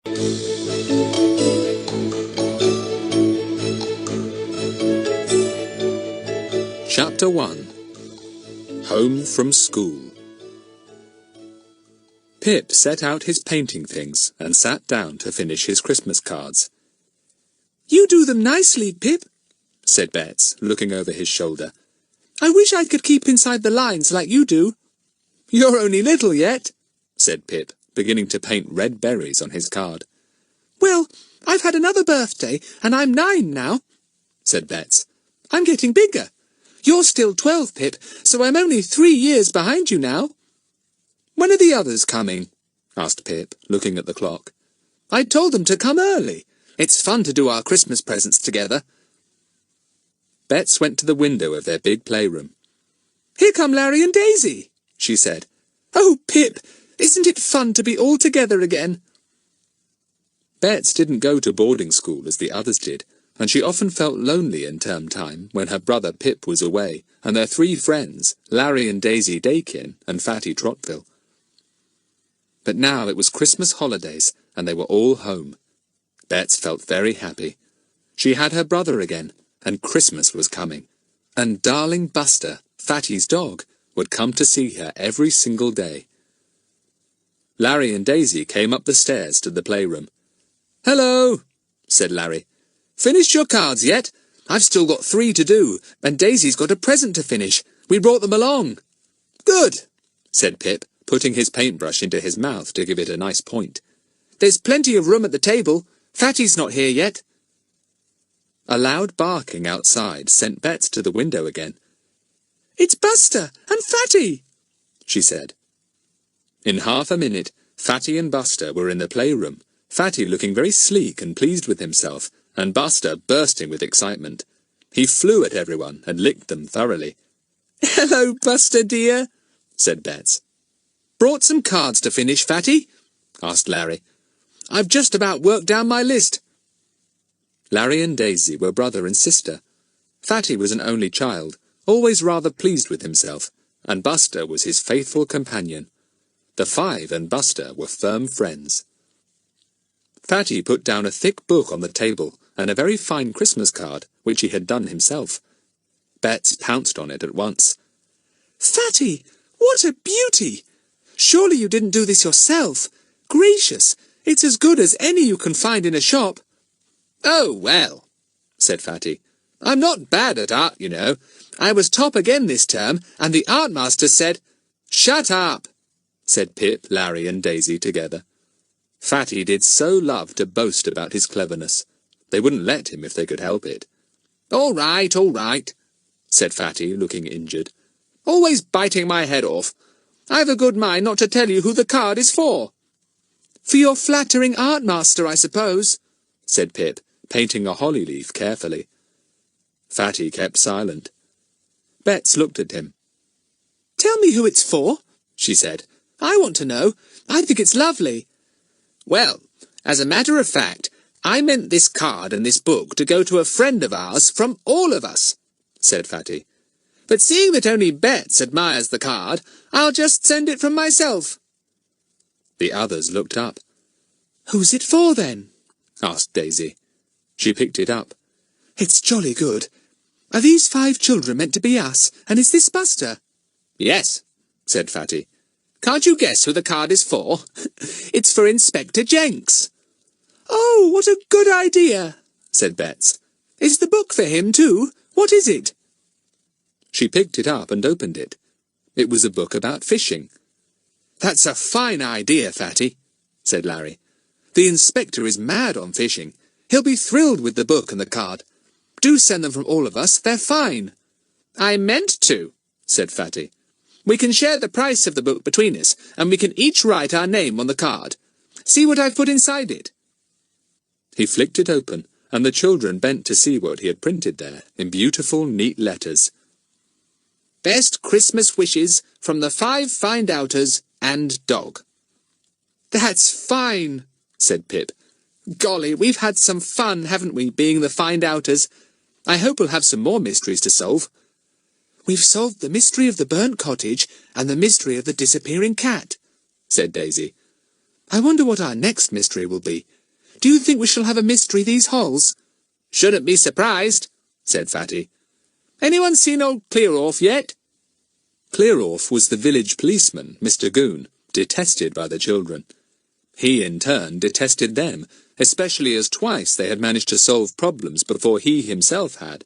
Chapter 1. Home from School. Pip set out his painting things and sat down to finish his Christmas cards. "You do them nicely, Pip," said Bets, looking over his shoulder. "I wish I could keep inside the lines like you do." "You're only little yet," said Pip, beginning to paint red berries on his card. "Well, I've had another birthday, and I'm 9 now," said Bets. "I'm getting bigger. You're still 12, Pip, so I'm only 3 years behind you now." "When are the others coming?" asked Pip, looking at the clock. "I told them to come early. It's fun to do our Christmas presents together." Bets went to the window of their big playroom. "Here come Larry and Daisy," she said. "Oh, Pip, isn't it fun to be all together again?" Bets didn't go to boarding school as the others did, and she often felt lonely in term time when her brother Pip was away, and their 3 friends, Larry and Daisy Dakin and Fatty Trotville. But now it was Christmas holidays, and they were all home. Bets felt very happy. She had her brother again, and Christmas was coming. And darling Buster, Fatty's dog, would come to see her every single day. Larry and Daisy came up the stairs to the playroom. "Hello," said Larry. "Finished your cards yet? I've still got 3 to do, and Daisy's got a present to finish. We brought them along." "Good," said Pip, putting his paintbrush into his mouth to give it a nice point. "There's plenty of room at the table. Fatty's not here yet." A loud barking outside sent Bets to the window again. "It's Buster and Fatty," she said. In half a minute, Fatty and Buster were in the playroom, Fatty looking very sleek and pleased with himself, and Buster bursting with excitement. He flew at everyone and licked them thoroughly. "Hello, Buster, dear," said Bets. "Brought some cards to finish, Fatty?" asked Larry. "I've just about worked down my list." Larry and Daisy were brother and sister. Fatty was an only child, always rather pleased with himself, and Buster was his faithful companion. The 5 and Buster were firm friends. Fatty put down a thick book on the table and a very fine Christmas card, which he had done himself. Bets pounced on it at once. "Fatty, what a beauty! Surely you didn't do this yourself? Gracious, it's as good as any you can find in a shop." "Oh, well," said Fatty. "I'm not bad at art, you know. I was top again this term, and the art master said—" "Shut up," said Pip, Larry and Daisy together. Fatty did so love to boast about his cleverness. They wouldn't let him if they could help it. All right, said Fatty, looking injured. "Always biting my head off. I've a good mind not to tell you who the card is for." "For your flattering art master, I suppose," said Pip, painting a holly leaf carefully. Fatty kept silent. Bets looked at him. "Tell me who it's for," she said. "I want to know. I think it's lovely." "Well, as a matter of fact, I meant this card and this book to go to a friend of ours from all of us," said Fatty. "But seeing that only Bets admires the card, I'll just send it from myself." The others looked up. "Who's it for, then?" asked Daisy. She picked it up. "It's jolly good. Are these 5 children meant to be us, and is this Buster?" "Yes," said Fatty. "Can't you guess who the card is for? It's for Inspector Jenks." "Oh, what a good idea," said Bets. "Is the book for him, too? What is it?" She picked it up and opened it. It was a book about fishing. "That's a fine idea, Fatty," said Larry. "The inspector is mad on fishing. He'll be thrilled with the book and the card. Do send them from all of us, they're fine." "I meant to," said Fatty. "We can share the price of the book between us, and we can each write our name on the card. See what I've put inside it." He flicked it open, and the children bent to see what he had printed there, in beautiful, neat letters. "Best Christmas wishes from the 5 find-outers and dog." "That's fine," said Pip. "Golly, we've had some fun, haven't we, being the find-outers? I hope we'll have some more mysteries to solve." "We've solved the mystery of the burnt cottage and the mystery of the disappearing cat," said Daisy. I wonder what our next mystery will be. Do you think we shall have a mystery these halls? Shouldn't be surprised, said Fatty. Anyone seen old Clearorf yet? Clearorf was the village policeman, Mr. Goon, detested by the children. He, in turn, detested them, especially as twice they had managed to solve problems before he himself had.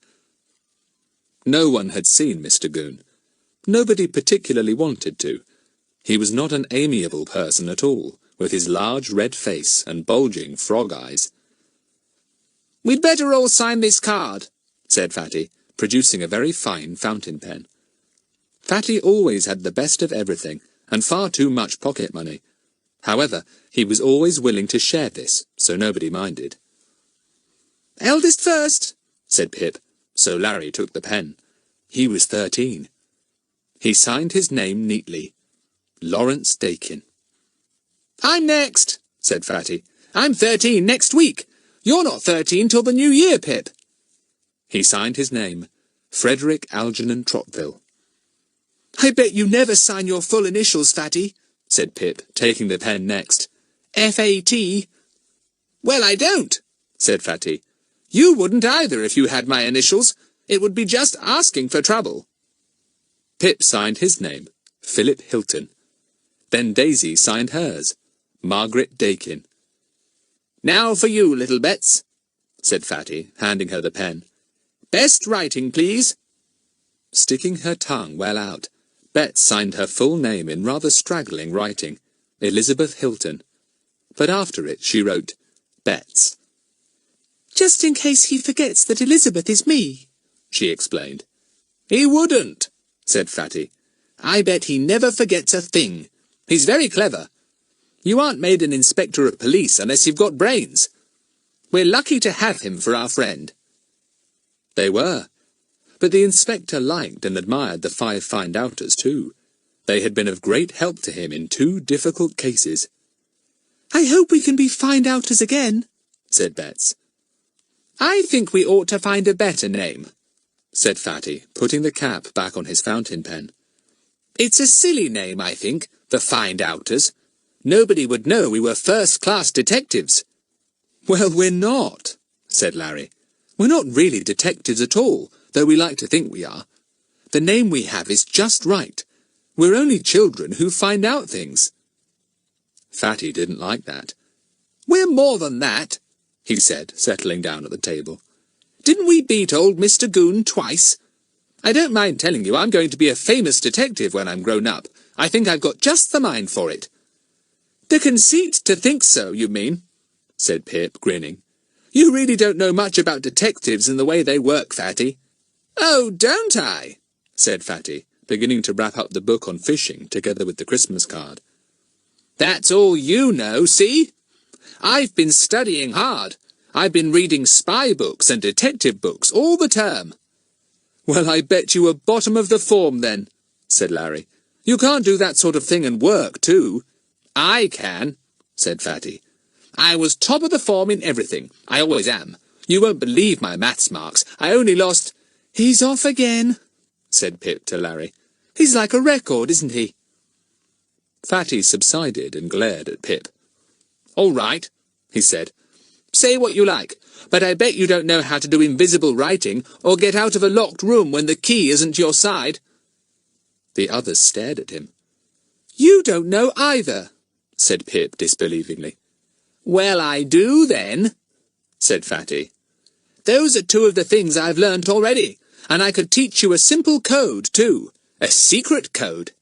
No one had seen Mr. Goon. Nobody particularly wanted to. He was not an amiable person at all, with his large red face and bulging frog eyes. "We'd better all sign this card," said Fatty, producing a very fine fountain pen. Fatty always had the best of everything, and far too much pocket money. However, he was always willing to share this, so nobody minded. "Eldest first," said Pip, so Larry took the pen. He was 13. He signed his name neatly. Lawrence Dakin. "I'm next," said Fatty. "I'm 13 next week. You're not 13 till the new year, Pip." He signed his name, Frederick Algernon Trottville. "I bet you never sign your full initials, Fatty," said Pip, taking the pen next. "F.A.T." "Well, I don't," said Fatty. "You wouldn't either if you had my initials. It would be just asking for trouble." Pip signed his name, Philip Hilton. Then Daisy signed hers, Margaret Dakin. "Now for you, little Bets," said Fatty, handing her the pen. "Best writing, please." Sticking her tongue well out, Bet signed her full name in rather straggling writing, Elizabeth Hilton. But after it she wrote, Bets. "Just in case he forgets that Elizabeth is me," she explained. "He wouldn't," said Fatty. "I bet he never forgets a thing. He's very clever. You aren't made an inspector of police unless you've got brains. We're lucky to have him for our friend." They were. But the inspector liked and admired the 5 find-outers too. They had been of great help to him in 2 difficult cases. "I hope we can be find-outers again," said Bets. "I think we ought to find a better name," said Fatty, putting the cap back on his fountain pen. "It's a silly name, I think, the find-outers. Nobody would know we were first-class detectives." "Well, we're not," said Larry. "We're not really detectives at all, though we like to think we are. The name we have is just right. We're only children who find out things." Fatty didn't like that. "We're more than that," he said, settling down at the table. "Didn't we beat old Mr. Goon twice? I don't mind telling you I'm going to be a famous detective when I'm grown up. I think I've got just the mind for it." "The conceit to think so, you mean?" said Pip, grinning. "You really don't know much about detectives and the way they work, Fatty." "Oh, don't I?" said Fatty, beginning to wrap up the book on fishing together with the Christmas card. "That's all you know, see? I've been studying hard. I've been reading spy books and detective books all the term." "Well, I bet you were bottom of the form then," said Larry. "You can't do that sort of thing and work, too." "I can," said Fatty. "I was top of the form in everything. I always am. You won't believe my maths marks. I only lost—" "He's off again," said Pip to Larry. "He's like a record, isn't he?" Fatty subsided and glared at Pip. "All right," he said. "Say what you like, but I bet you don't know how to do invisible writing or get out of a locked room when the key isn't your side." The others stared at him. "You don't know either," said Pip disbelievingly. "Well, I do then," said Fatty. "Those are 2 of the things I've learnt already, and I could teach you a simple code, too. A secret code."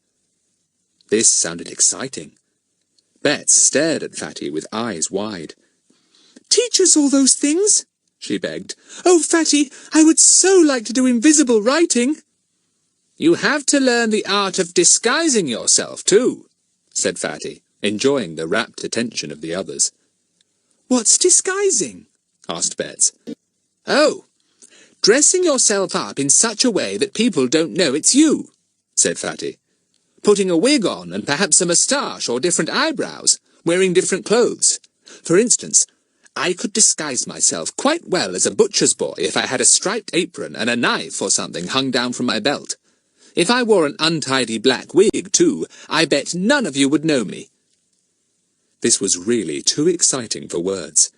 This sounded exciting. Bets stared at Fatty with eyes wide. "Teach us all those things," she begged. "Oh, Fatty, I would so like to do invisible writing." "You have to learn the art of disguising yourself, too," said Fatty, enjoying the rapt attention of the others. "What's disguising?" asked Bets. "Oh, dressing yourself up in such a way that people don't know it's you," said Fatty. "Putting a wig on and perhaps a moustache or different eyebrows, wearing different clothes. For instance, I could disguise myself quite well as a butcher's boy if I had a striped apron and a knife or something hung down from my belt. If I wore an untidy black wig, too, I bet none of you would know me." This was really too exciting for words.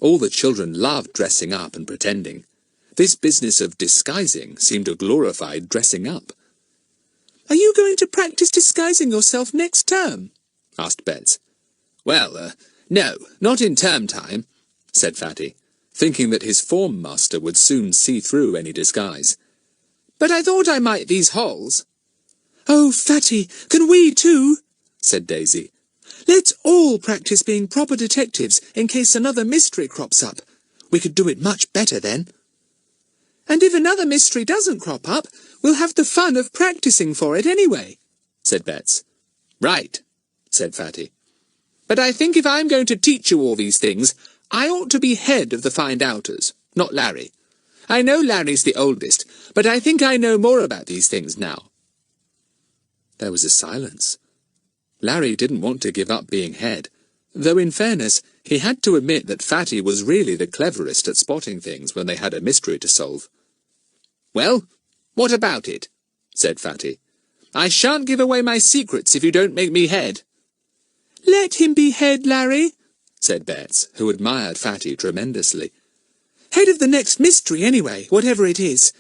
All the children loved dressing up and pretending. This business of disguising seemed a glorified dressing up. "Are you going to practice disguising yourself next term?" asked Bets. "Well, no, not in term time," said Fatty, thinking that his form master would soon see through any disguise. "But I thought I might these halls." "Oh, Fatty, can we too?" said Daisy. "Let's all practice being proper detectives in case another mystery crops up. We could do it much better then." "And if another mystery doesn't crop up, we'll have the fun of practicing for it anyway," said Bets. "Right," said Fatty. "But I think if I'm going to teach you all these things, I ought to be head of the find-outers, not Larry. I know Larry's the oldest, but I think I know more about these things now." There was a silence. Larry didn't want to give up being head, though in fairness he had to admit that Fatty was really the cleverest at spotting things when they had a mystery to solve. "Well, what about it?" said Fatty. "I shan't give away my secrets if you don't make me head." "Let him be head, Larry," said Bets, who admired Fatty tremendously. "Head of the next mystery anyway, whatever it is.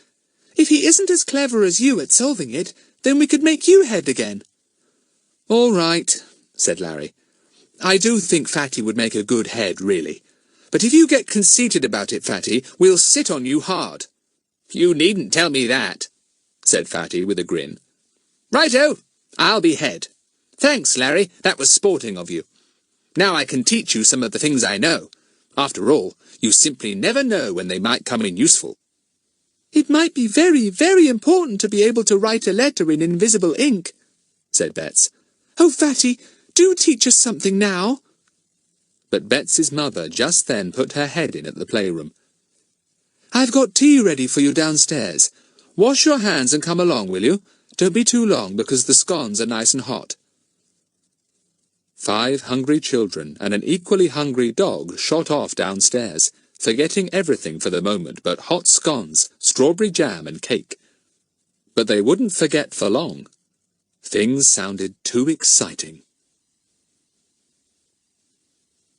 If he isn't as clever as you at solving it, then we could make you head again." "All right," said Larry. "I do think Fatty would make a good head, really. But if you get conceited about it, Fatty, we'll sit on you hard." "You needn't tell me that," said Fatty with a grin. "Righto, I'll be head. Thanks, Larry, that was sporting of you. Now I can teach you some of the things I know. After all, you simply never know when they might come in useful." "It might be very, very important to be able to write a letter in invisible ink," said Bets. "Oh, Fatty, do teach us something now." But Bets's mother just then put her head in at the playroom. "I've got tea ready for you downstairs. Wash your hands and come along, will you? Don't be too long, because the scones are nice and hot." 5 hungry children and an equally hungry dog shot off downstairs, forgetting everything for the moment but hot scones, strawberry jam and cake. But they wouldn't forget for long. Things sounded too exciting.